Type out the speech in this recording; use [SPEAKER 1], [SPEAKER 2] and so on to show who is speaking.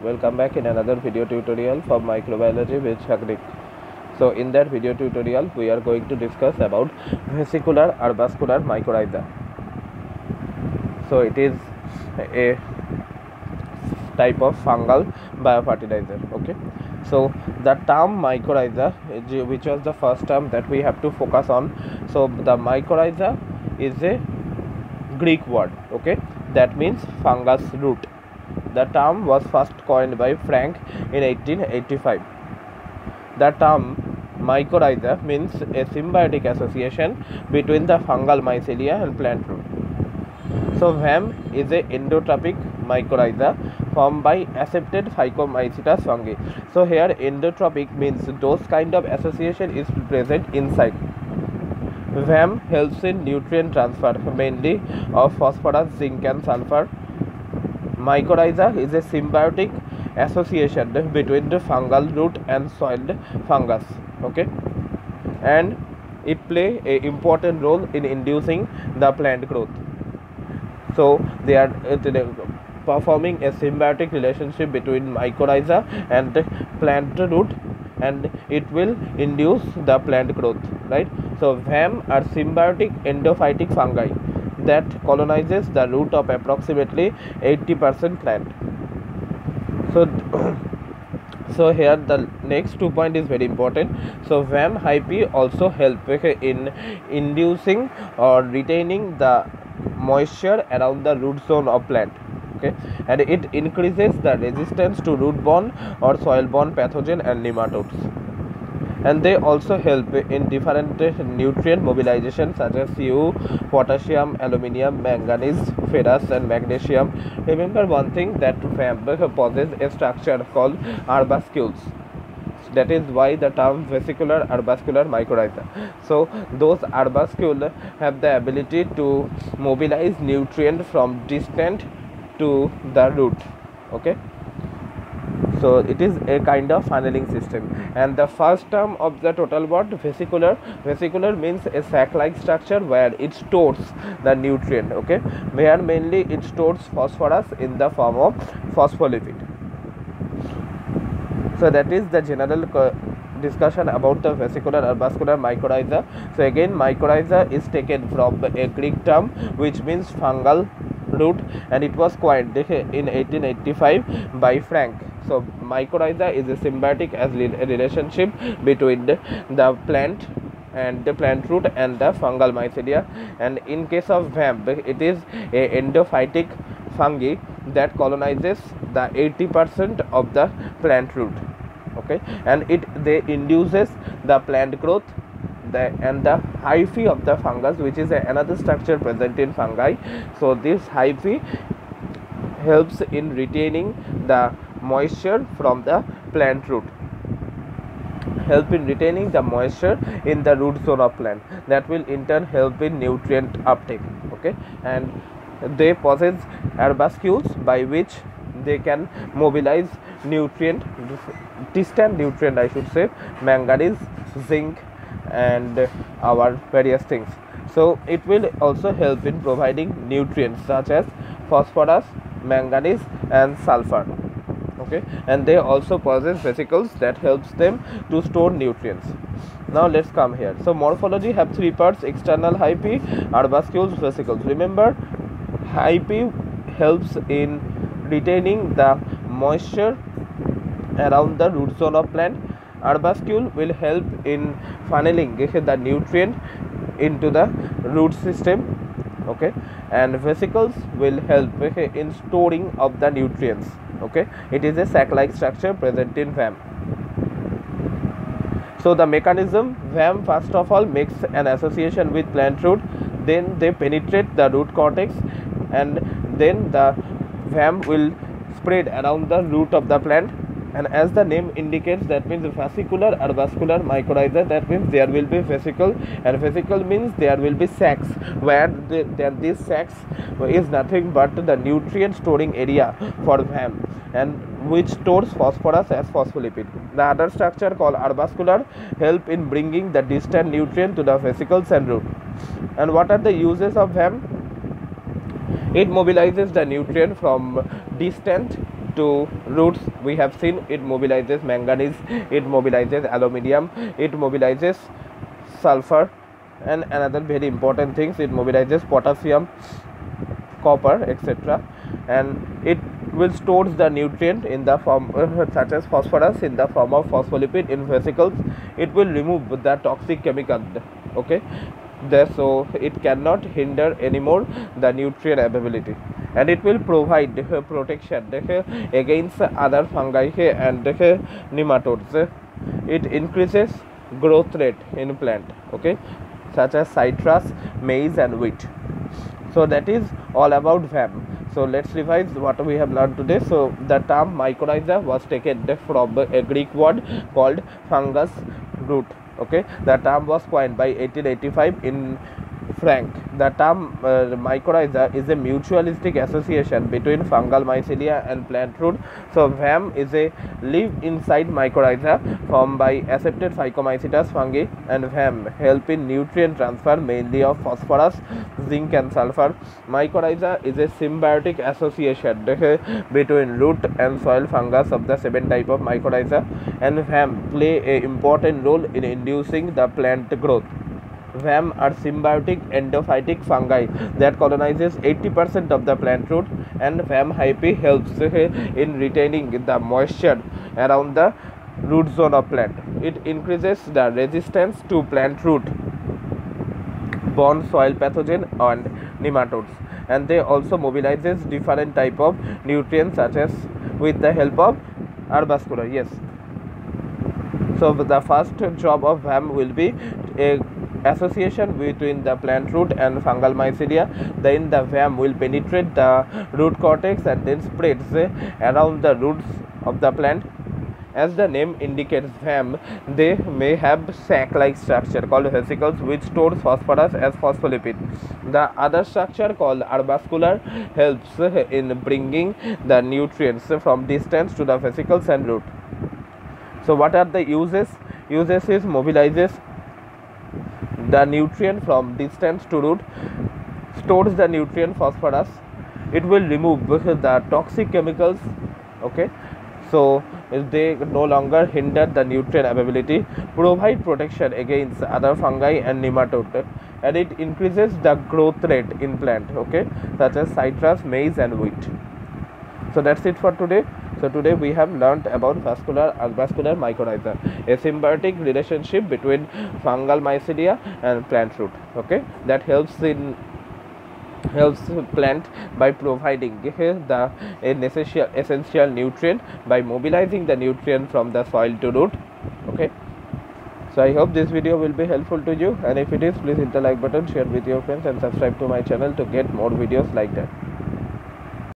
[SPEAKER 1] welcome back in another video tutorial for microbiology with Shakrik. So in that video tutorial we are going to discuss about vesicular arbuscular mycorrhiza. So it is a type of fungal biofertilizer. Okay, so the term mycorrhiza, which was the first term that we have to focus on. So the mycorrhiza is a Greek word, okay, that means fungus root. The term was first coined by Frank in 1885. The term mycorrhiza means a symbiotic association between the fungal mycelia and plant root. So VAM is a endotrophic mycorrhiza formed by accepted Phycomycetes fungi. So here endotrophic means those kind of association is present inside. VAM helps in nutrient transfer mainly of phosphorus, zinc and sulfur. Mycorrhiza is a symbiotic association between the fungal root and soiled fungus, okay, and it play an important role in inducing the plant growth. So they are performing a symbiotic relationship between mycorrhiza and the plant root, and it will induce the plant growth, right? So VAM are symbiotic endophytic fungi that colonizes the root of approximately 80% plant. So here the next 2 point is very important. So VAM hyphae also help in inducing or retaining the moisture around the root zone of plant, okay, and it increases the resistance to root borne or soil borne pathogen and nematodes. And they also help in different nutrient mobilization such as Cu, potassium, aluminium, manganese, ferrous and magnesium. Remember one thing, that VAM possesses a structure called arbuscules. That is why the term vesicular arbuscular mycorrhiza. So those arbuscules have the ability to mobilize nutrient from distant to the root, okay. So it is a kind of funneling system. And the first term of the total word vesicular, vesicular means a sac-like structure where it stores the nutrient, okay, where mainly it stores phosphorus in the form of phospholipid. So that is the general discussion about the vesicular arbuscular mycorrhiza. So again, mycorrhiza is taken from a Greek term which means fungal root, and it was coined in 1885 by Frank. So mycorrhiza is a symbiotic as relationship between the plant and the plant root and the fungal mycelia, and in case of VAM it is a endophytic fungi that colonizes the 80% of the plant root, okay, and they induces the plant growth. And the hyphae of the fungus, which is another structure present in fungi. So this hyphae helps in retaining the moisture from the plant root, help in retaining the moisture in the root zone of plant, that will in turn help in nutrient uptake, okay. And they possess arbuscules by which they can mobilize nutrient, distant nutrient I should say, manganese, zinc and our various things. So it will also help in providing nutrients such as phosphorus, manganese and sulfur, okay, and they also possess vesicles that helps them to store nutrients. Now let's come here. So morphology have three parts: external hyphae, arbuscules, vesicles. Remember, hyphae helps in retaining the moisture around the root zone of plant. Arbuscule will help in funneling the nutrient into the root system, okay, and vesicles will help in storing of the nutrients, okay. It is a sac-like structure present in VAM. So the mechanism, VAM first of all makes an association with plant root, then they penetrate the root cortex, and then the VAM will spread around the root of the plant. And as the name indicates, that means vesicular arbuscular mycorrhiza, that means there will be vesicle, and vesicle means there will be sacs, where these sacs is nothing but the nutrient storing area for VAM, and which stores phosphorus as phospholipid. The other structure called arbuscular help in bringing the distant nutrient to the vesicles and root. And what are the uses of VAM? It mobilizes the nutrient from distant to roots, we have seen it mobilizes manganese, it mobilizes aluminium, it mobilizes sulfur, and another very important things, it mobilizes potassium, copper, etc. And it will store the nutrient in the form such as phosphorus in the form of phospholipid in vesicles. It will remove the toxic chemical, okay, there, so it cannot hinder anymore the nutrient availability, and it will provide protection against other fungi and nematodes. It increases growth rate in plant, okay, such as citrus, maize and wheat. So that is all about VAM. So let's revise what we have learned today. So the term mycorrhiza was taken from a Greek word called fungus root, okay. The term was coined by 1885 in Frank. The term mycorrhiza is a mutualistic association between fungal mycelia and plant root. So VAM is a live inside mycorrhiza formed by accepted Phycomycetes fungi, and VAM help in nutrient transfer mainly of phosphorus, zinc and sulfur. Mycorrhiza is a symbiotic association between root and soil fungus of the 7 type of mycorrhiza, and VAM play an important role in inducing the plant growth. VAM are symbiotic endophytic fungi that colonizes 80% of the plant root, and VAM hyphae helps in retaining the moisture around the root zone of plant. It increases the resistance to plant root borne soil pathogen and nematodes, and they also mobilizes different type of nutrients such as with the help of arbuscular. Yes. So the first job of VAM will be a association between the plant root and fungal mycelia. Then the VAM will penetrate the root cortex and then spreads around the roots of the plant. As the name indicates, VAM, they may have sac-like structure called vesicles which stores phosphorus as phospholipid. The other structure called arbuscular helps in bringing the nutrients from distance to the vesicles and root. So what are the uses? Uses is mobilizes the nutrient from distance to root, stores the nutrient phosphorus, it will remove the toxic chemicals, okay, so they no longer hinder the nutrient availability, provide protection against other fungi and nematode, and it increases the growth rate in plant, okay, such as citrus, maize and wheat. So that's it for today. So today we have learnt about vesicular arbuscular mycorrhiza, a symbiotic relationship between fungal mycelia and plant root, okay, that helps plant by providing the essential nutrient by mobilizing the nutrient from the soil to root, okay. So I hope this video will be helpful to you, and if it is, please hit the like button, share with your friends and subscribe to my channel to get more videos like that.